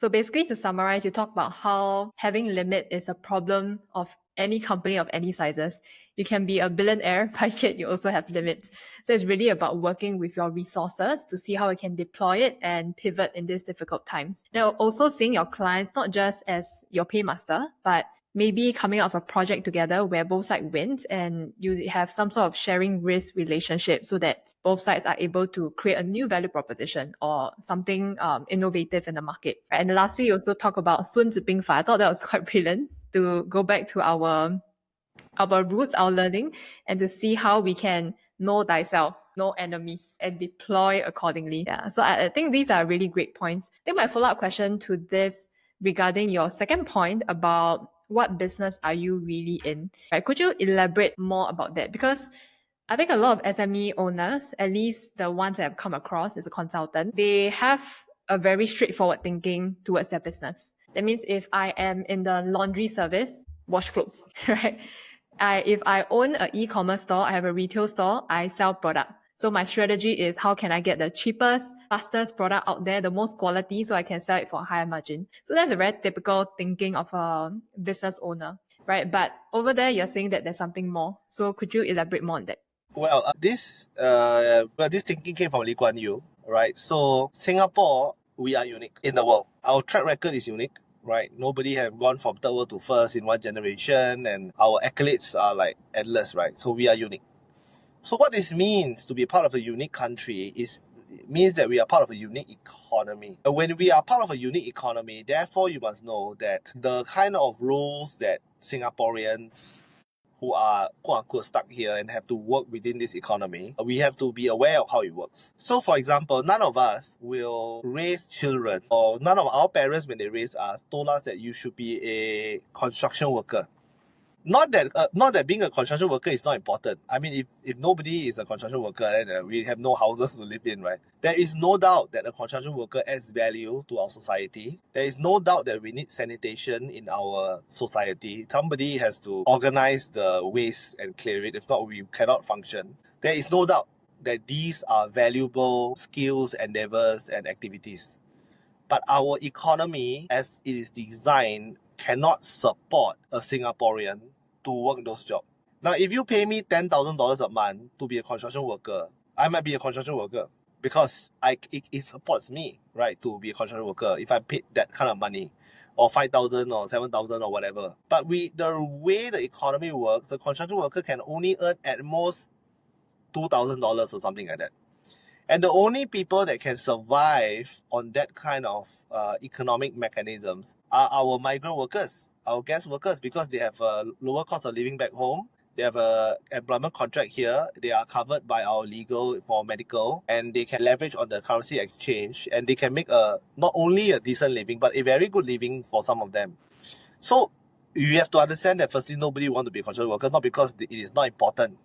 So basically, to summarize, you talk about how having limit is a problem of any company of any sizes. You can be a billionaire, but yet you also have limits. So it's really about working with your resources to see how you can deploy it and pivot in these difficult times. Now, also seeing your clients not just as your paymaster, but maybe coming out of a project together where both sides win and you have some sort of sharing risk relationship so that both sides are able to create a new value proposition or something innovative in the market. And lastly, you also talk about 孙子兵法. I thought that was quite brilliant to go back to our roots, our learning, and to see how we can know thyself, know enemies, and deploy accordingly. Yeah. So I think these are really great points. I think my follow-up question to this regarding your second point about what business are you really in? Right? Could you elaborate more about that? Because I think a lot of SME owners, at least the ones that I've come across as a consultant, they have a very straightforward thinking towards their business. That means if I am in the laundry service, wash clothes, right? If I own an e-commerce store, I have a retail store, I sell product. So my strategy is how can I get the cheapest, fastest product out there, the most quality, so I can sell it for a higher margin. So that's a very typical thinking of a business owner, right? But over there, you're saying that there's something more. So could you elaborate more on that? Well, this thinking came from Lee Kuan Yew, right? So Singapore, we are unique in the world. Our track record is unique, right? Nobody have gone from third world to first in one generation, and our accolades are like endless, right? So we are unique. So what this means to be part of a unique country means that we are part of a unique economy. And when we are part of a unique economy, therefore you must know that the kind of rules that Singaporeans who are quote-unquote stuck here and have to work within this economy, we have to be aware of how it works. So for example, none of us will raise children, or none of our parents when they raised us told us that you should be a construction worker. Not that being a construction worker is not important. I mean, if nobody is a construction worker, then we have no houses to live in, right? There is no doubt that a construction worker adds value to our society. There is no doubt that we need sanitation in our society. Somebody has to organize the waste and clear it. If not, we cannot function. There is no doubt that these are valuable skills, endeavors, and activities. But our economy, as it is designed, cannot support a Singaporean to work those jobs. Now, if you pay me $10,000 a month to be a construction worker, I might be a construction worker because it supports me, right, to be a construction worker if I paid that kind of money, or 5,000 or 7,000 or whatever. But the way the economy works, the construction worker can only earn at most $2,000 or something like that. And the only people that can survive on that kind of economic mechanisms are our migrant workers, our guest workers, because they have a lower cost of living back home. They have a employment contract here. They are covered by our legal for medical, and they can leverage on the currency exchange, and they can make not only a decent living, but a very good living for some of them. So you have to understand that firstly, nobody wants to be a construction worker, not because it is not important.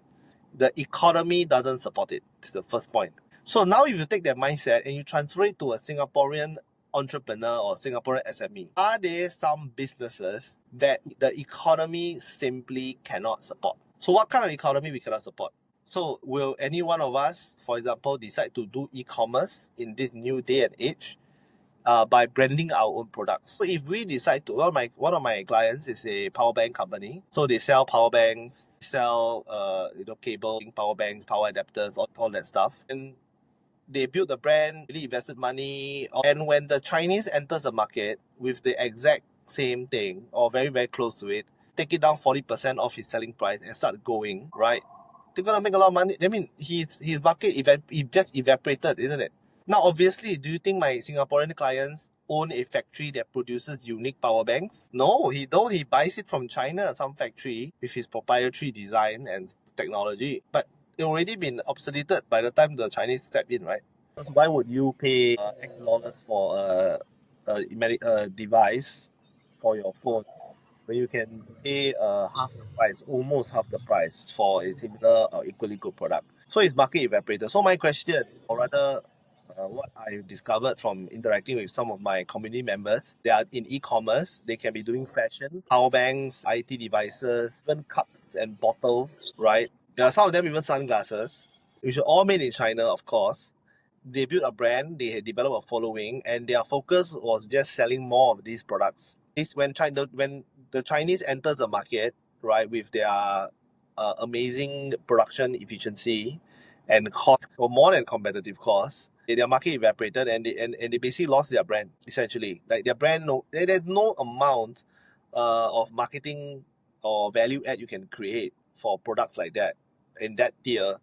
The economy doesn't support it. That's the first point. So now if you take that mindset and you transfer it to a Singaporean entrepreneur or Singaporean SME, are there some businesses that the economy simply cannot support? So what kind of economy we cannot support? So will any one of us, for example, decide to do e-commerce in this new day and age by branding our own products? So if we decide to, one of my clients is a power bank company. So they sell power banks, sell cable, power banks, power adapters, all that stuff. And they built the brand, really invested money. And when the Chinese enters the market with the exact same thing or very, very close to it, take it down 40% off his selling price and start going, right? They're going to make a lot of money. I mean, his market just evaporated, isn't it? Now, obviously, do you think my Singaporean clients own a factory that produces unique power banks? No, he don't. He buys it from China, some factory with his proprietary design and technology. But it already been obsoleted by the time the Chinese step in, right? Because why would you pay X dollars for a device for your phone when you can pay half the price, almost half the price for a similar or equally good product? So it's market evaporated. So my question, or rather what I've discovered from interacting with some of my community members, they are in e-commerce, they can be doing fashion, power banks, IT devices, even cups and bottles, right? There are some of them even sunglasses, which are all made in China, of course. they built a brand, they had developed a following, and their focus was just selling more of these products. It's when the Chinese enters the market, right, with their amazing production efficiency and cost, or more than competitive cost, their market evaporated, and they basically lost their brand, essentially. Like their brand, there's no amount of marketing or value add you can create for products like that in that tier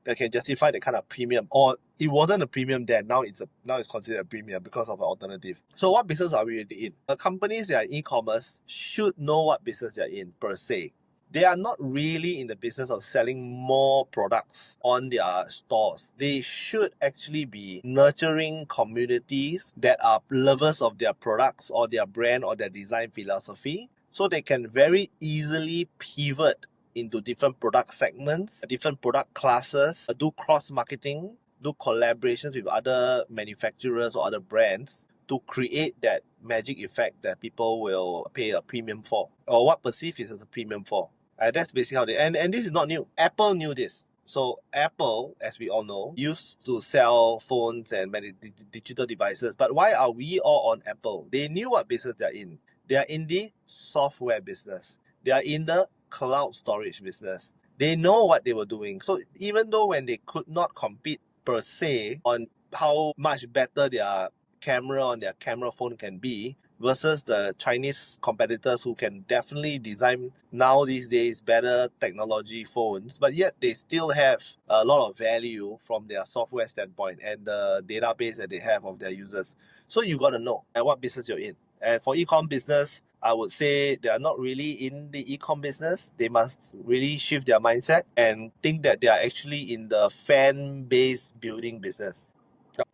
that can justify that kind of premium. Or it wasn't a premium then, now it's considered a premium because of an alternative. So what business are we really in? The companies that are in e-commerce should know what business they're in per se. They are not really in the business of selling more products on their stores. They should actually be nurturing communities that are lovers of their products or their brand or their design philosophy, so they can very easily pivot into different product segments, different product classes, do cross-marketing, do collaborations with other manufacturers or other brands to create that magic effect that people will pay a premium for, or what perceived is as a premium for. That's basically how they... And this is not new. Apple knew this. So Apple, as we all know, used to sell phones and many digital devices. But why are we all on Apple? They knew what business they're in. They are in the software business. They are in the cloud storage business. They know what they were doing. So even though when they could not compete per se on how much better their camera on their camera phone can be versus the Chinese competitors who can definitely design now these days better technology phones, but yet they still have a lot of value from their software standpoint and the database that they have of their users. So you got to know at what business you're in. And for e-com business, I would say they are not really in the e-com business. They must really shift their mindset and think that they are actually in the fan-based building business.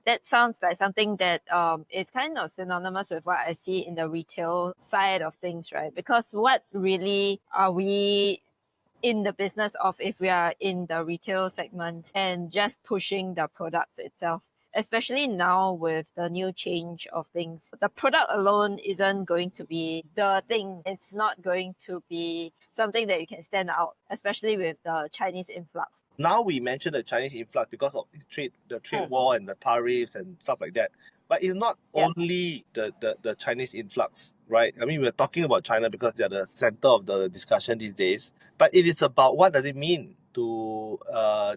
That sounds like something that is kind of synonymous with what I see in the retail side of things, right? Because what really are we in the business of if we are in the retail segment and just pushing the products itself? Especially now with the new change of things, the product alone isn't going to be the thing. It's not going to be something that you can stand out, especially with the Chinese influx. Now we mentioned the Chinese influx because of the trade war and the tariffs and stuff like that. But it's not only the Chinese influx, right? I mean, we're talking about China because they're the center of the discussion these days. But it is about what does it mean to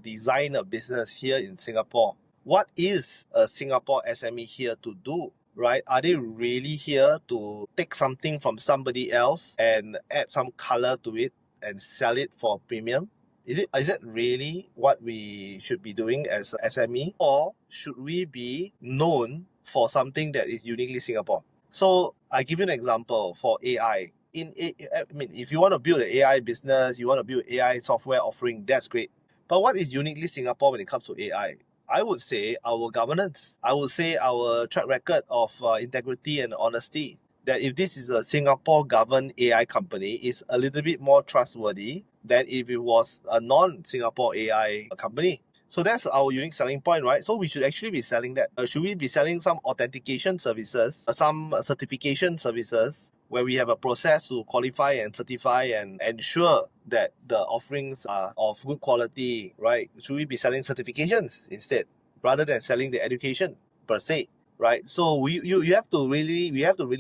design a business here in Singapore. What is a Singapore SME here to do? Right? Are they really here to take something from somebody else and add some color to it and sell it for premium? Is it really what we should be doing as a SME? Or should we be known for something that is uniquely Singapore? So I give you an example for AI. If you want to build an AI business, you want to build AI software offering, that's great. But what is uniquely Singapore when it comes to AI? I would say our governance. I would say our track record of integrity and honesty. That if this is a Singapore-governed AI company, it's a little bit more trustworthy than if it was a non-Singapore AI company. So that's our unique selling point, right? So we should actually be selling that. Should we be selling some authentication services, some certification services, where we have a process to qualify and certify and ensure that the offerings are of good quality, right? Should we be selling certifications instead, rather than selling the education per se? Right, so you have to really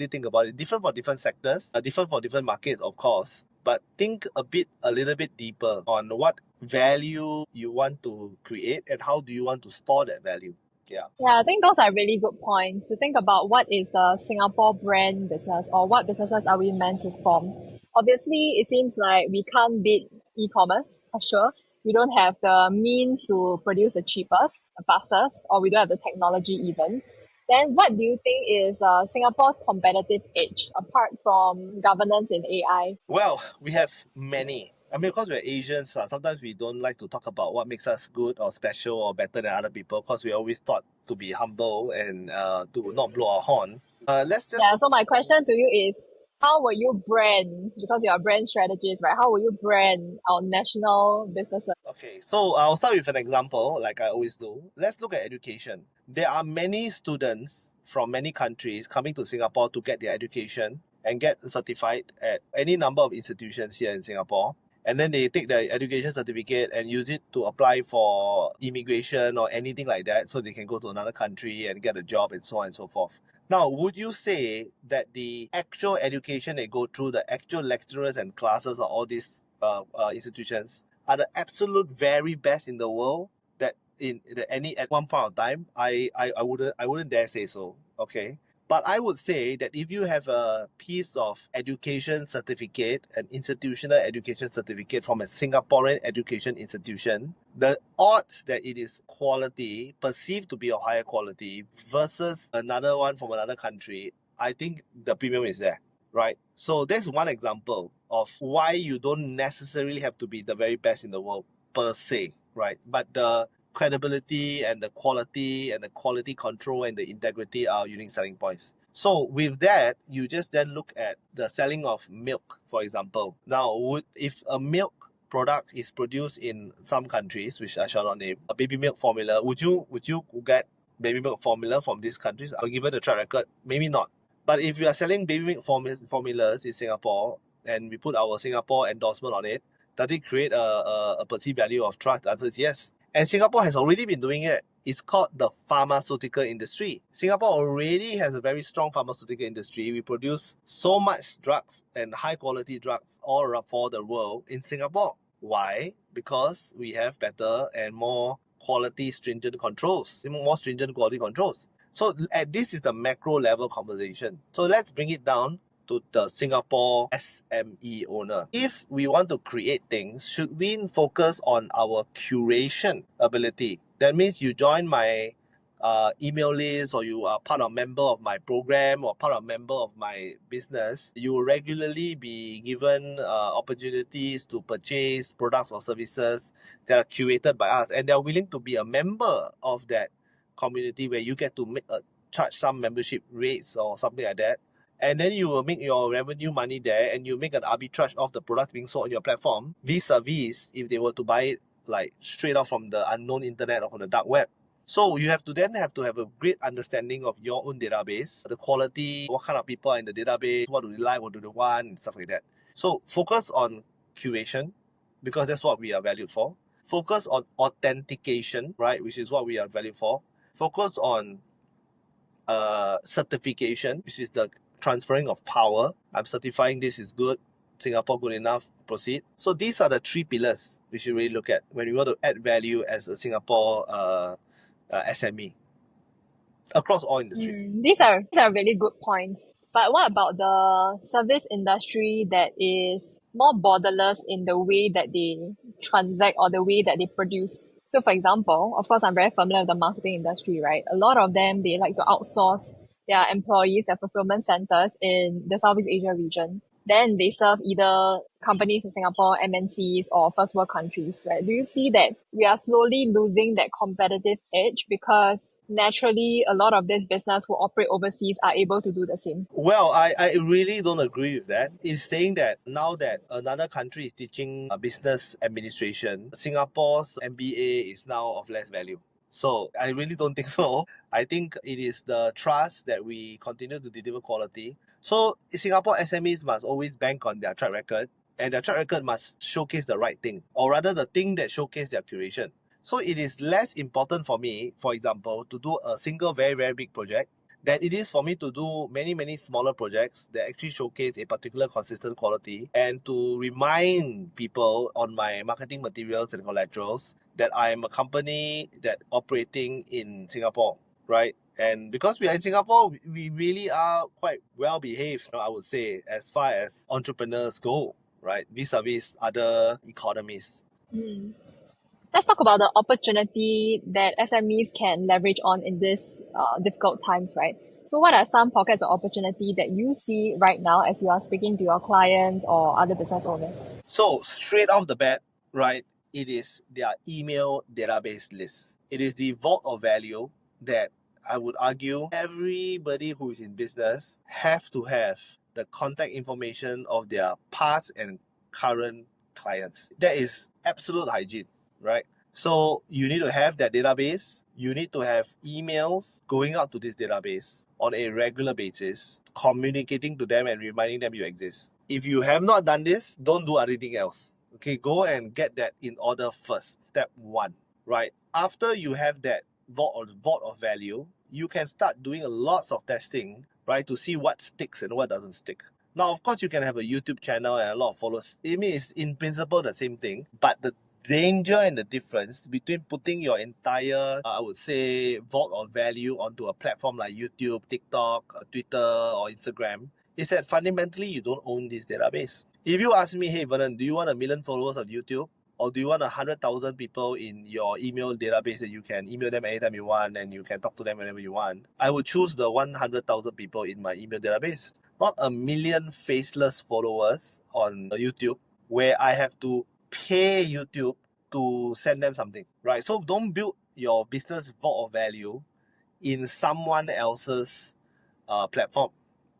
think about it. Different for different sectors, different for different markets, of course. But think a little bit deeper on what value you want to create and how do you want to store that value. Yeah, I think those are really good points to think about what is the Singapore brand business or what businesses are we meant to form. Obviously, it seems like we can't beat e-commerce for sure. We don't have the means to produce the cheapest, the fastest, or we don't have the technology even. Then what do you think is Singapore's competitive edge apart from governance in AI? well, we have many. I mean, because we're Asians, sometimes we don't like to talk about what makes us good or special or better than other people because we always thought to be humble and to not blow our horn. Let's just... So my question to you is, how will you brand, because you're a brand strategist, right? How will you brand our national businesses? Okay, so I'll start with an example, like I always do. Let's look at education. There are many students from many countries coming to Singapore to get their education and get certified at any number of institutions here in Singapore. and then they take the education certificate and use it to apply for immigration or anything like that, so they can go to another country and get a job and so on and so forth. Now, would you say that the actual education they go through, the actual lecturers and classes of all these institutions are the absolute very best in the world? That in the, any at one point of time, I wouldn't dare say so. Okay. But I would say that if you have a piece of education certificate, an institutional education certificate from a Singaporean education institution, the odds that it is quality, perceived to be of higher quality, versus another one from another country, I think the premium is there, right? So that's one example of why you don't necessarily have to be the very best in the world per se, right? But the credibility and the quality control and the integrity are unique selling points. So with that, you just then look at the selling of milk, for example. Now, if a milk product is produced in some countries, which I shall not name, a baby milk formula, would you get baby milk formula from these countries? Given the track record, maybe not. But if you are selling baby milk formulas in Singapore and we put our Singapore endorsement on it, does it create a perceived value of trust? The answer is yes. And Singapore has already been doing it. It's called the pharmaceutical industry. Singapore already has a very strong pharmaceutical industry. We produce so much drugs and high quality drugs all around for the world in Singapore. Why? Because we have better and more quality stringent controls, more stringent quality controls. So this is the macro level conversation. So let's bring it down to the Singapore SME owner. If we want to create things, should we focus on our curation ability? That means you join my email list, or you are part of member of my program, or part of member of my business. You will regularly be given opportunities to purchase products or services that are curated by us, and they're willing to be a member of that community where you get to charge some membership rates or something like that. And then you will make your revenue money there, and you make an arbitrage of the product being sold on your platform, vis-a-vis if they were to buy it like straight off from the unknown internet or from the dark web. So you have to have a great understanding of your own database, the quality, what kind of people are in the database, what do they like, what do they want, and stuff like that. So focus on curation, because that's what we are valued for. Focus on authentication, right, which is what we are valued for. Focus on certification, which is the transferring of power. I'm certifying this is good, Singapore good enough, proceed. So these are the three pillars we should really look at when we want to add value as a Singapore SME across all industries. These are really good points. But what about the service industry that is more borderless in the way that they transact or the way that they produce? So for example, of course, I'm very familiar with the marketing industry, right? A lot of them, they like to outsource their employees, their fulfillment centers in the Southeast Asia region. Then they serve either companies in Singapore, MNCs, or first world countries, right? Do you see that we are slowly losing that competitive edge because naturally a lot of this business who operate overseas are able to do the same? Well, I really don't agree with that. It's saying that now that another country is teaching business administration, Singapore's MBA is now of less value. So I really don't think so. I think it is the trust that we continue to deliver quality. So Singapore SMEs must always bank on their track record, and their track record must showcase the right thing, or rather the thing that showcase their curation. So it is less important for me, for example, to do a single very, very big project than it is for me to do many, many smaller projects that actually showcase a particular consistent quality, and to remind people on my marketing materials and collaterals that I'm a company that operating in Singapore, right? And because we are in Singapore, we really are quite well behaved, I would say, as far as entrepreneurs go, right? Vis-a-vis other economies. Let's talk about the opportunity that SMEs can leverage on in this difficult times, right? So what are some pockets of opportunity that you see right now as you are speaking to your clients or other business owners? So straight off the bat, right, it is their email database list. It is the vault of value that I would argue everybody who is in business have to have the contact information of their past and current clients. That is absolute hygiene, right? So you need to have that database. You need to have emails going out to this database on a regular basis, communicating to them and reminding them you exist. If you have not done this, don't do anything else. Okay, go and get that in order first. Step one, right? After you have that vault of value, you can start doing a lots of testing, right, to see what sticks and what doesn't stick. Now, of course, you can have a YouTube channel and a lot of followers. I mean, it's in principle the same thing, but the danger and the difference between putting your entire, I would say, vault of value onto a platform like YouTube, TikTok, Twitter, or Instagram is that fundamentally you don't own this database. If you ask me, hey Vernon, do you want 1 million followers on YouTube? Or do you want 100,000 people in your email database that you can email them anytime you want and you can talk to them whenever you want? I would choose the 100,000 people in my email database, not 1 million faceless followers on YouTube where I have to pay YouTube to send them something, right? So don't build your business vault of value in someone else's platform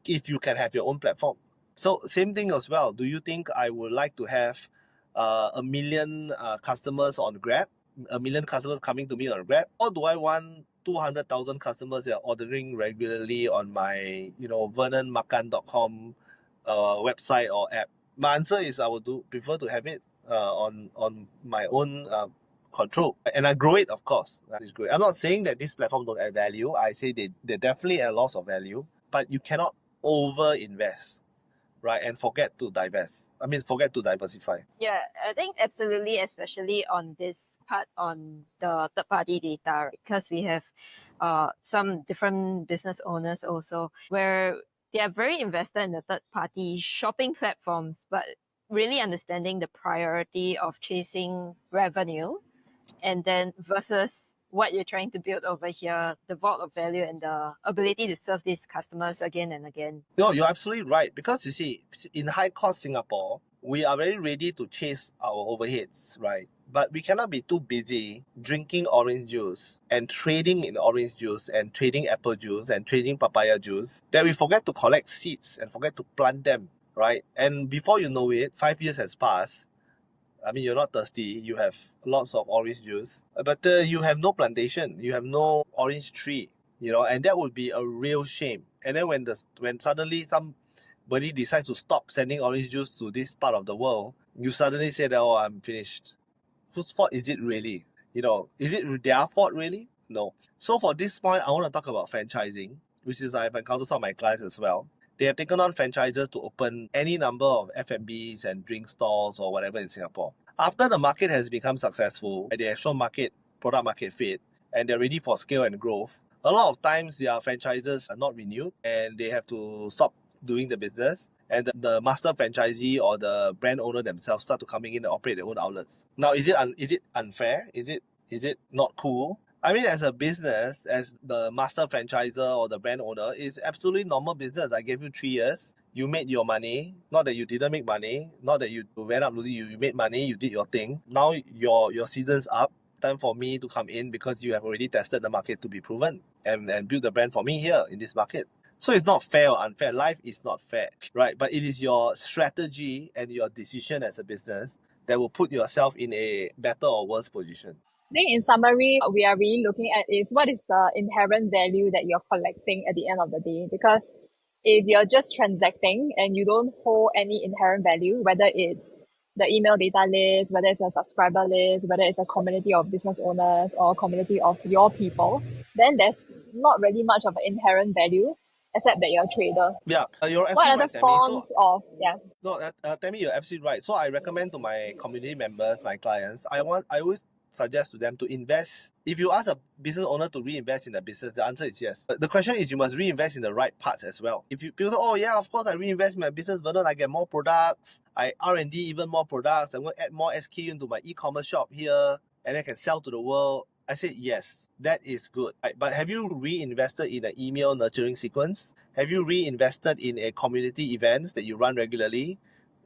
if you can have your own platform. So same thing as well. Do you think I would like to have 1 million customers on Grab, 1 million customers coming to me on Grab, or do I want 200,000 customers that are ordering regularly on my, vernonmakan.com website or app? My answer is I would prefer to have it on my own control, and I grow it, of course. That is great. I'm not saying that this platform don't add value. I say they definitely add lots of value, but you cannot over invest, right? And forget to diversify. Yeah, I think absolutely, especially on this part on the third party data, right? Because we have some different business owners also where they are very invested in the third party shopping platforms, but really understanding the priority of chasing revenue and then versus what you're trying to build over here, the vault of value and the ability to serve these customers again and again. No, you're absolutely right. Because you see, in high cost Singapore, we are very ready to chase our overheads, right? But we cannot be too busy drinking orange juice and trading in orange juice and trading apple juice and trading papaya juice that we forget to collect seeds and forget to plant them, right? And before you know it, 5 years has passed. I mean, you're not thirsty. You have lots of orange juice, but you have no plantation. You have no orange tree. And that would be a real shame. And then when suddenly somebody decides to stop sending orange juice to this part of the world, you suddenly say that, oh, I'm finished. Whose fault is it really? Is it their fault really? No. So for this point, I want to talk about franchising, which is I've encountered some of my clients as well. They have taken on franchises to open any number of F&Bs and drink stalls or whatever in Singapore. After the market has become successful, they have shown product market fit, and they're ready for scale and growth, a lot of times their franchises are not renewed and they have to stop doing the business. And the master franchisee or the brand owner themselves start to coming in and operate their own outlets. Now, is it unfair? Is it not cool? I mean, as a business, as the master franchisor or the brand owner, it's absolutely normal business. I gave you 3 years. You made your money. Not that you didn't make money. Not that you went up losing. You made money. You did your thing. Now your season's up. Time for me to come in because you have already tested the market to be proven and build the brand for me here in this market. So it's not fair or unfair. Life is not fair, right? But it is your strategy and your decision as a business that will put yourself in a better or worse position. I think in summary, what we are really looking at is what is the inherent value that you're collecting at the end of the day. Because if you're just transacting and you don't hold any inherent value, whether it's the email data list, whether it's a subscriber list, whether it's a community of business owners or a community of your people, then there's not really much of an inherent value except that you're a trader. Yeah, you're What absolutely other right, Tammy. forms of, yeah. No, Tammy, you're absolutely right. So I recommend to my community members, my clients, I always suggest to them to invest. If you ask a business owner to reinvest in the business, the answer is yes. But the question is you must reinvest in the right parts as well. If people say, oh yeah, of course I reinvest in my business, Vernon, I get more products, I R&D even more products, I'm going to add more SKU into my e-commerce shop here, and I can sell to the world. I said yes, that is good. Right? But have you reinvested in an email nurturing sequence? Have you reinvested in a community events that you run regularly?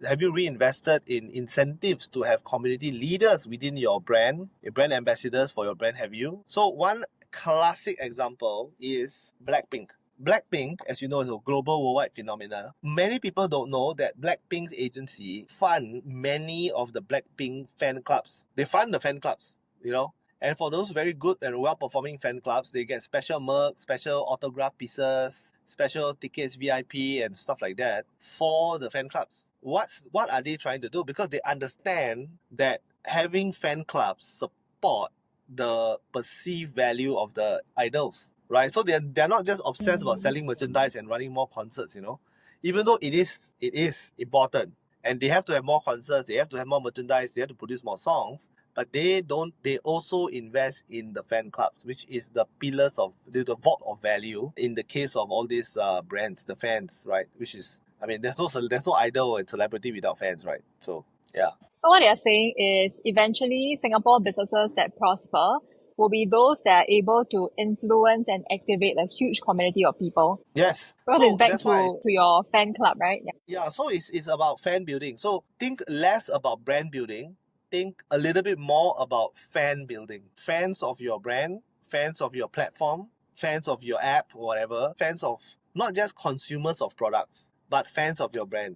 Have you reinvested in incentives to have community leaders within your brand ambassadors for your brand? Have you? So one classic example is Blackpink. Blackpink, as you know, is a global worldwide phenomenon. Many people don't know that Blackpink's agency fund many of the Blackpink fan clubs. They fund the fan clubs, And for those very good and well-performing fan clubs, they get special merch, special autograph pieces, special tickets, VIP, and stuff like that for the fan clubs. What are they trying to do? Because they understand that having fan clubs support the perceived value of the idols, right? So they're not just obsessed about selling merchandise and running more concerts, even though it is important, and they have to have more concerts, they have to have more merchandise, they have to produce more songs, but they also invest in the fan clubs, which is the pillars of the vault of value in the case of all these brands, the fans, right? Which is, I mean, there's no idol and celebrity without fans, right? So yeah. So what you're saying is eventually Singapore businesses that prosper will be those that are able to influence and activate a huge community of people. Yes. Because So it's back that's why to your fan club, right? Yeah. Yeah, so it's about fan building. So think less about brand building, think a little bit more about fan building. Fans of your brand, fans of your platform, fans of your app or whatever, fans of not just consumers of products, but fans of your brand.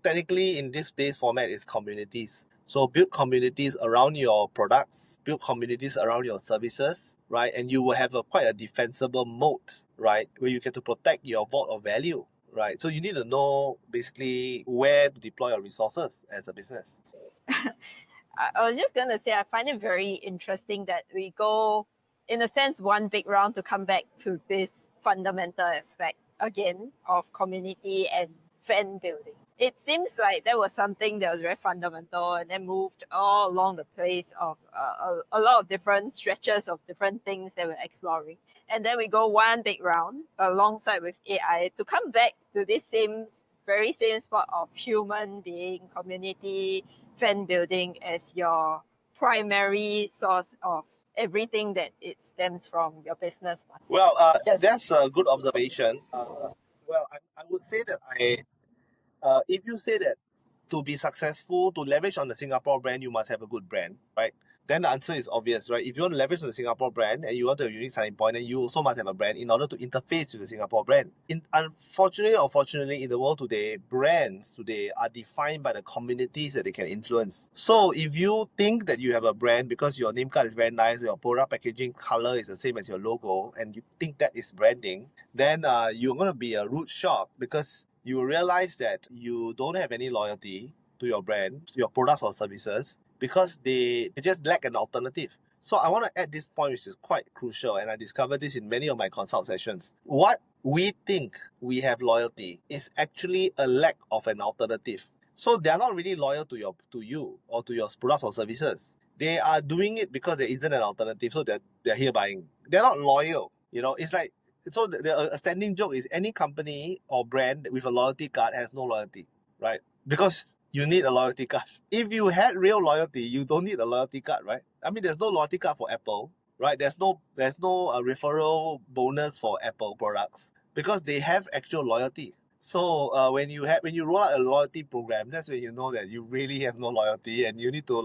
Technically, in this day's format, it's communities. So build communities around your products, build communities around your services, right? And you will have quite a defensible moat, right? Where you get to protect your vault of value, right? So you need to know basically where to deploy your resources as a business. I was just going to say, I find it very interesting that we go, in a sense, one big round to come back to this fundamental aspect again of community and fan building. It seems like that was something that was very fundamental and then moved all along the place of a lot of different stretches of different things that we're exploring. And then we go one big round alongside with AI to come back to this very same spot of human being, community, fan building as your primary source of everything that it stems from your business. Well, Just that's a good observation. Well, I would say that if you say that to be successful, to leverage on the Singapore brand, you must have a good brand, right? Then the answer is obvious, right? If you want to leverage on the Singapore brand and you want to have a unique selling point, then you also must have a brand in order to interface with the Singapore brand. Unfortunately or fortunately, in the world today, brands today are defined by the communities that they can influence. So if you think that you have a brand because your name card is very nice, your product packaging color is the same as your logo, and you think that is branding, then you're going to be a rude shock because you realize that you don't have any loyalty to your brand, your products or services, because they just lack an alternative. So I want to add this point, which is quite crucial, and I discovered this in many of my consult sessions. What we think we have loyalty is actually a lack of an alternative. So they're not really loyal to you or to your products or services. They are doing it because there isn't an alternative, so they're here buying. They're not loyal. It's like, so a standing joke is any company or brand with a loyalty card has no loyalty, right? Because you need a loyalty card. If you had real loyalty, you don't need a loyalty card, right? I mean, there's no loyalty card for Apple, right? There's no referral bonus for Apple products because they have actual loyalty. So when you roll out a loyalty program, that's when you know that you really have no loyalty and you need to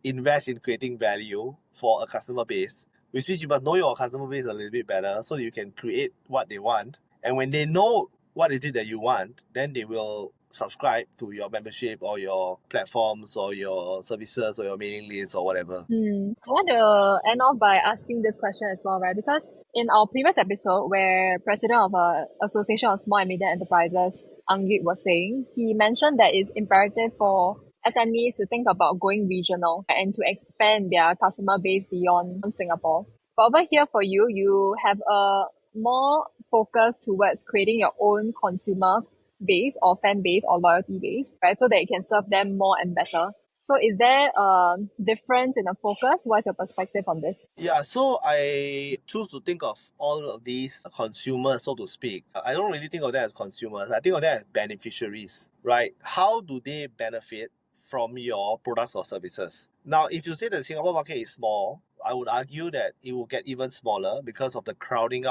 invest in creating value for a customer base, which means you must know your customer base a little bit better so you can create what they want. And when they know what is it that you want, then they will subscribe to your membership or your platforms or your services or your mailing list or whatever. I want to end off by asking this question as well, right? Because in our previous episode, where President of Association of Small and Medium Enterprises, Angit, was saying, he mentioned that it's imperative for SMEs to think about going regional and to expand their customer base beyond Singapore. But over here for you, you have a more focus towards creating your own consumer base or fan base or loyalty base, right? So that you can serve them more and better. So is there a difference in the focus? What's your perspective on this? Yeah, so I choose to think of all of these consumers, so to speak. I don't really think of them as consumers. I think of them as beneficiaries, right? How do they benefit from your products or services? Now, if you say the Singapore market is small, I would argue that it will get even smaller because of the crowding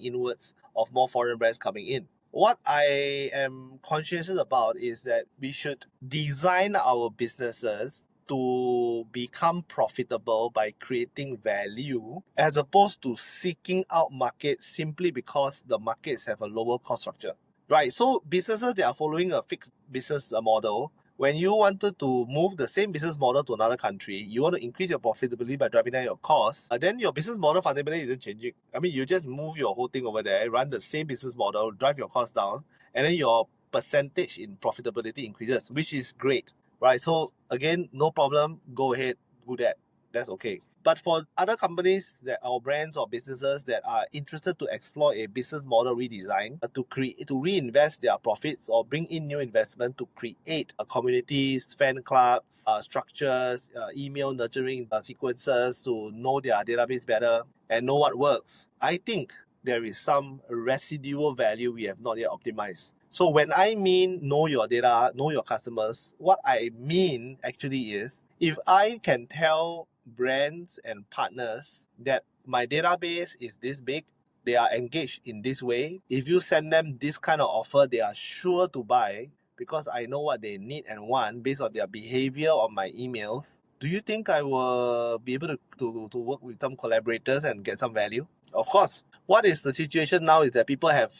inwards of more foreign brands coming in. What I am conscious about is that we should design our businesses to become profitable by creating value as opposed to seeking out markets simply because the markets have a lower cost structure. Right, so businesses that are following a fixed business model When you wanted to move the same business model to another country, you want to increase your profitability by driving down your costs, then your business model fundamentally isn't changing. I mean, you just move your whole thing over there, run the same business model, drive your costs down, and then your percentage in profitability increases, which is great, right? So again, no problem. Go ahead, do that. That's okay. But for other companies that or brands or businesses that are interested to explore a business model redesign to reinvest their profits or bring in new investment to create communities, fan clubs, structures, email nurturing sequences to know their database better and know what works, I think there is some residual value we have not yet optimized. So when I mean know your data, know your customers, what I mean actually is if I can tell brands and partners that my database is this big, they are engaged in this way. If you send them this kind of offer, they are sure to buy because I know what they need and want based on their behavior on my emails. Do you think I will be able to work with some collaborators and get some value? Of course. What is the situation now is that people have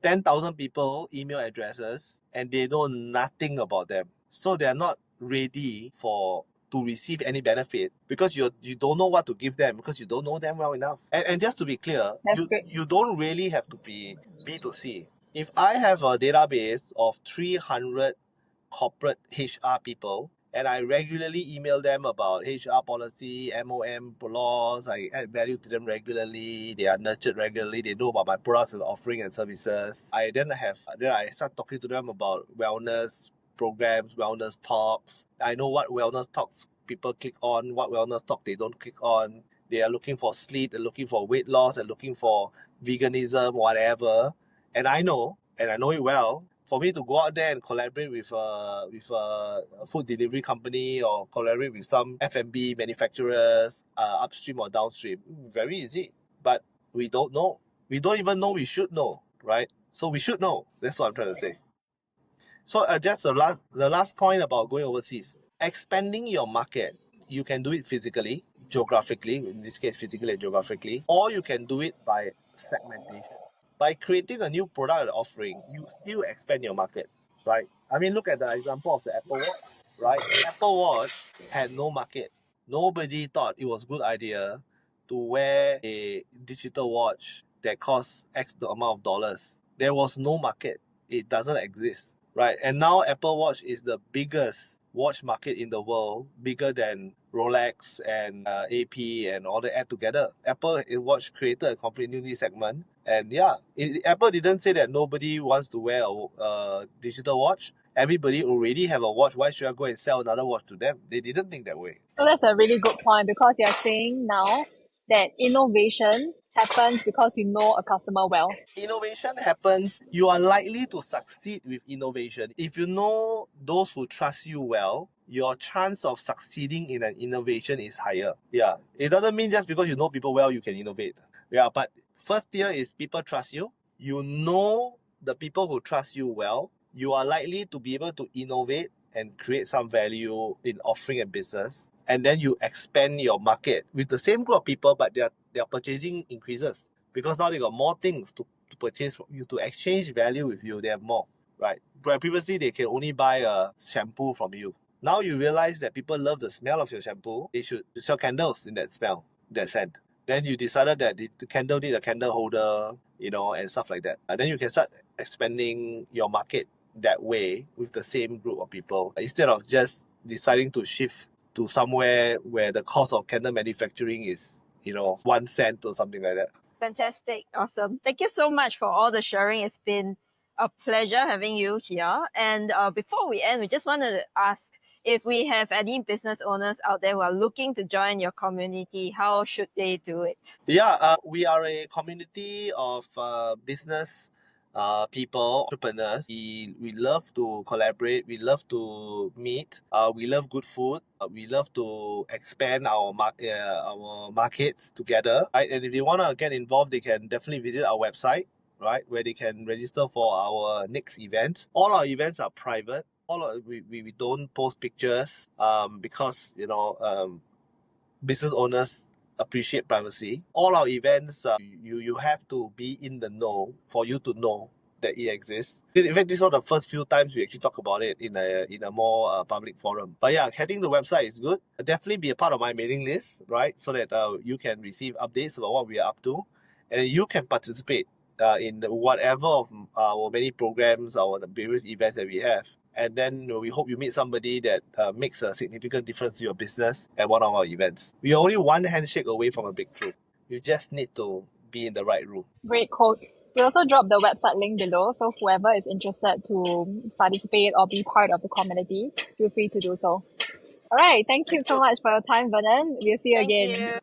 10,000 people email addresses and they know nothing about them. So they are not ready to receive any benefit because you don't know what to give them because you don't know them well enough. And just to be clear, That's great. you don't really have to be B2C. If I have a database of 300 corporate HR people and I regularly email them about HR policy, MOM laws, I add value to them regularly, they are nurtured regularly, they know about my products and offering and services. Then I start talking to them about wellness programs, wellness talks. I know what wellness talks people click on, what wellness talk they don't click on. They are looking for sleep, they're looking for weight loss, they're looking for veganism, whatever. And I know it well. For me to go out there and collaborate with a food delivery company or collaborate with some F&B manufacturers, upstream or downstream, very easy. But we don't know. We don't even know we should know, right? So we should know. That's what I'm trying to say. So just the last point about going overseas. Expanding your market, you can do it physically, geographically, in this case physically and geographically, or you can do it by segmentation. By creating a new product offering, you still expand your market, right? I mean, look at the example of the Apple Watch, right? The Apple Watch had no market. Nobody thought it was a good idea to wear a digital watch that costs X amount of dollars. There was no market. It doesn't exist, right? And now Apple Watch is the biggest watch market in the world, bigger than Rolex and AP and all that add together. Apple Watch created a completely new segment. And yeah, Apple didn't say that nobody wants to wear a digital watch. Everybody already have a watch. Why should I go and sell another watch to them? They didn't think that way. So that's a really good point because you're saying now that innovation happens because you know a customer well. Innovation happens, you are likely to succeed with innovation. If you know those who trust you well, your chance of succeeding in an innovation is higher. Yeah, it doesn't mean just because you know people well, you can innovate. Yeah, but first tier is people trust you. You know the people who trust you well, you are likely to be able to innovate and create some value in offering a business. And then you expand your market with the same group of people, but their purchasing increases because now they got more things to purchase from you, to exchange value with you. They have more, right? But previously they can only buy a shampoo from you. Now you realize that people love the smell of your shampoo. They should sell candles in that smell, that scent. Then you decided that the candle need a candle holder, and stuff like that. And then you can start expanding your market that way with the same group of people instead of just deciding to shift to somewhere where the cost of candle manufacturing is 1 cent or something like that. Fantastic. Awesome. Thank you so much for all the sharing. It's been a pleasure having you here. And before we end, we just wanted to ask if we have any business owners out there who are looking to join your community, how should they do it? Yeah, we are a community of business people, entrepreneurs. We love to collaborate. We love to meet. We love good food. We love to expand our markets together. Right, and if they want to get involved, they can definitely visit our website, right, where they can register for our next event. All our events are private. We don't post pictures because business owners appreciate privacy. All our events, you have to be in the know for you to know that it exists. In fact, this is one of the first few times we actually talk about it in a more public forum. But yeah, heading the website is good. Definitely be a part of my mailing list, right? So that you can receive updates about what we are up to, and you can participate in whatever of our many programs or the various events that we have. And then we hope you meet somebody that makes a significant difference to your business at one of our events. We are only one handshake away from a breakthrough. You just need to be in the right room. Great quote. We also drop the website link below, so whoever is interested to participate or be part of the community, feel free to do so. All right, thank you so much for your time, Vernon. We'll see you Thank again. you.